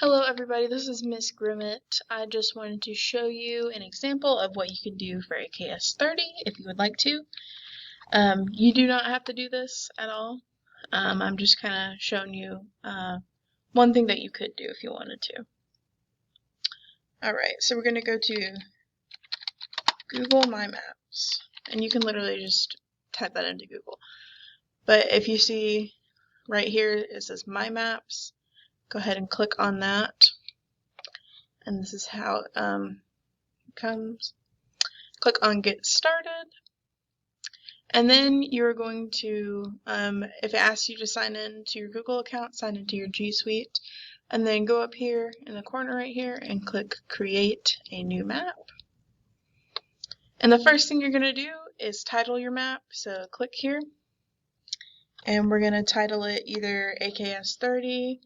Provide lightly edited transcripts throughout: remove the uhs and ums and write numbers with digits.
Hello everybody, this is Miss Grimmett. I just wanted to show you an example of what you can do for AKS 30 if you would like to. You do not have to do this at all. I'm just kind of showing you one thing that you could do if you wanted to. Alright, so we're going to go to Google My Maps, and you can literally just type that into Google. But if you see right here it says My Maps, go ahead and click on that. And this is how it comes. Click on Get Started, and then you're going to, if it asks you to sign in to your Google account, sign into your G Suite, and then go up here in the corner right here and click Create a New Map. And the first thing you're going to do is title your map, so click here, and we're going to title it either AKS 30,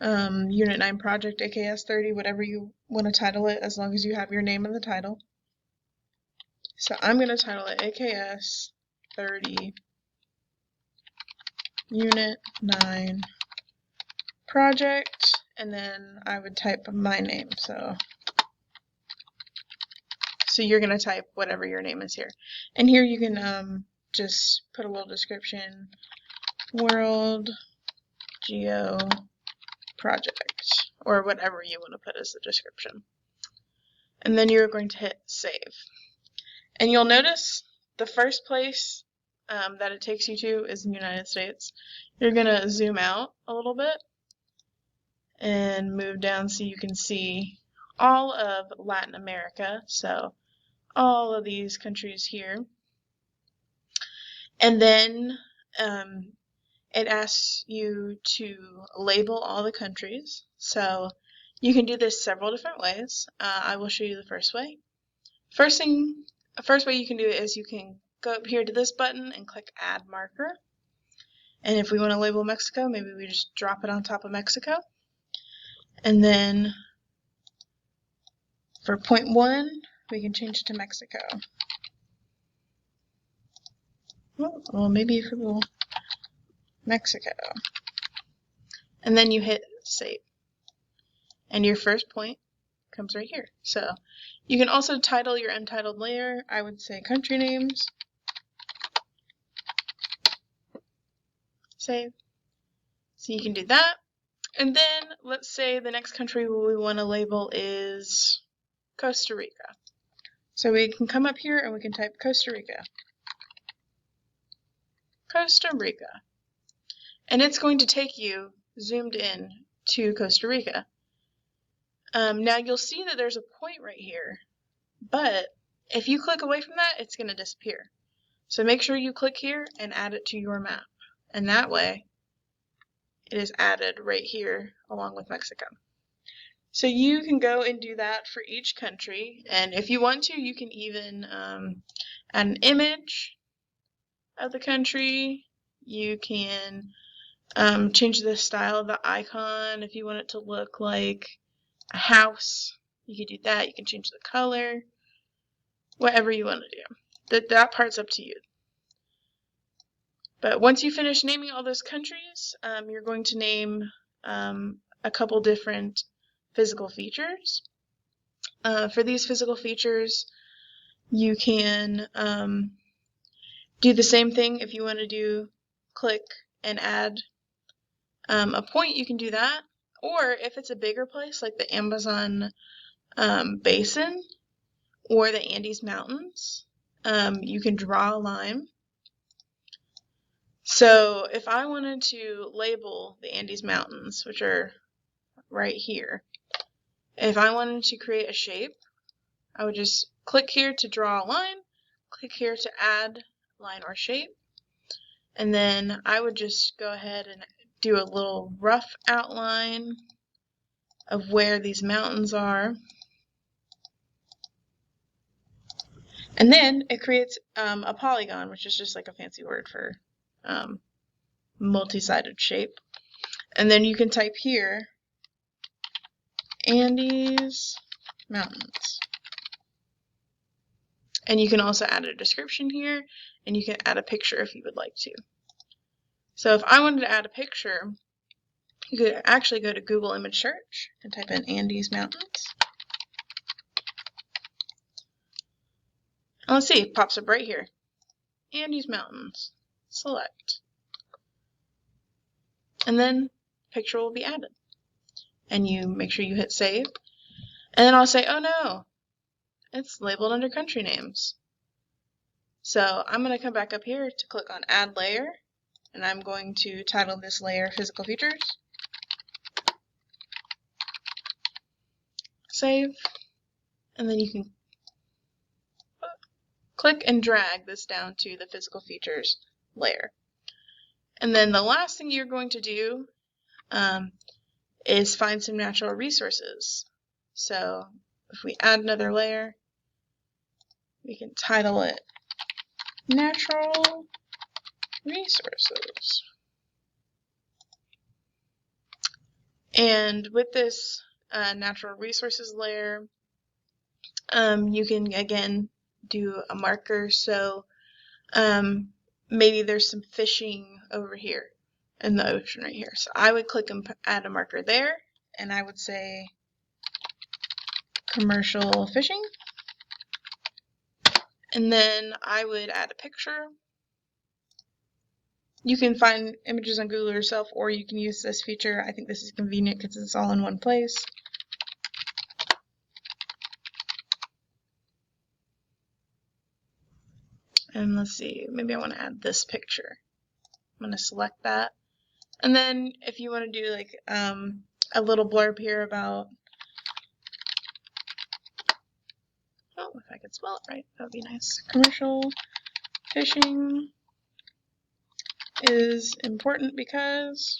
Unit 9 Project AKS 30, whatever you want to title it, as long as you have your name in the title. So I'm going to title it AKS 30 Unit 9 Project, and then I would type my name. So you're going to type whatever your name is here. And here you can just put a little description, World Geo Project, or whatever you want to put as the description. And then you're going to hit save. And you'll notice the first place that it takes you to is the United States. You're going to zoom out a little bit and move down so you can see all of Latin America, so all of these countries here. And then it asks you to label all the countries, so you can do this several different ways. I will show you the first way. First way you can do it is you can go up here to this button and click Add Marker. And if we want to label Mexico, maybe we just drop it on top of Mexico. And then for point 1, we can change it to Mexico. Well, maybe if we will Mexico. And then you hit save. And your first point comes right here. So you can also title your untitled layer. I would say country names. Save. So you can do that. And then let's say the next country we want to label is Costa Rica. So we can come up here and we can type Costa Rica. Costa Rica. And it's going to take you zoomed in to Costa Rica. Now you'll see that there's a point right here, but if you click away from that, it's going to disappear. So make sure you click here and add it to your map. And that way, it is added right here along with Mexico. So you can go and do that for each country, and if you want to, you can even add an image of the country. You can change the style of the icon if you want it to look like a house. You can do that. You can change the color, whatever you want to do. That part's up to you. But once you finish naming all those countries, you're going to name a couple different physical features. For these physical features, you can do the same thing. If you want to do click and add a point, you can do that. Or if it's a bigger place like the Amazon basin or the Andes Mountains, you can draw a line. So if I wanted to label the Andes Mountains, which are right here, if I wanted to create a shape, I would just click here to draw a line, click here to add line or shape, and then I would just go ahead and do a little rough outline of where these mountains are. And then it creates a polygon, which is just like a fancy word for multi-sided shape. And then you can type here Andes Mountains. And you can also add a description here, and you can add a picture if you would like to. So if I wanted to add a picture, You could actually go to Google image search and type in Andes Mountains. And let's see, it pops up right here. Andes Mountains. Select. And then picture will be added. And you make sure you hit save. And then I'll say, oh no, it's labeled under country names. So I'm going to come back up here to click on add layer. And I'm going to title this layer physical features. Save. And then you can click and drag this down to the physical features layer. And then the last thing you're going to do is find some natural resources. So if we add another layer, we can title it Natural Resources. And with this natural resources layer, you can again do a marker. So maybe there's some fishing over here in the ocean right here. So I would click and add a marker there, and I would say commercial fishing. And then I would add a picture. You can find images on Google yourself, or you can use this feature. I think this is convenient because it's all in one place. And let's see, maybe I want to add this picture. I'm going to select that. And then if you want to do like a little blurb here about, oh, if I could spell it right, that would be nice. Commercial fishing is important because,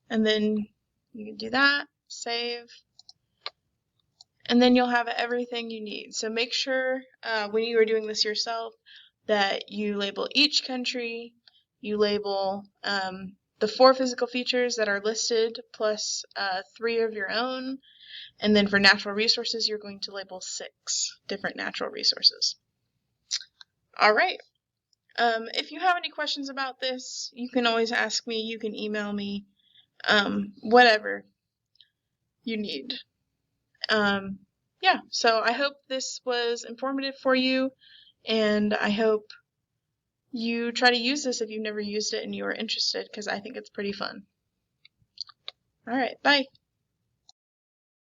and then you can do that, save, and then you'll have everything you need. So make sure when you are doing this yourself that you label each country, you label the 4 physical features that are listed plus 3 of your own, and then for natural resources you're going to label 6 different natural resources. Alright, if you have any questions about this, you can always ask me, you can email me, whatever you need. Yeah, so I hope this was informative for you, and I hope you try to use this if you've never used it and you are interested, because I think it's pretty fun. Alright, bye!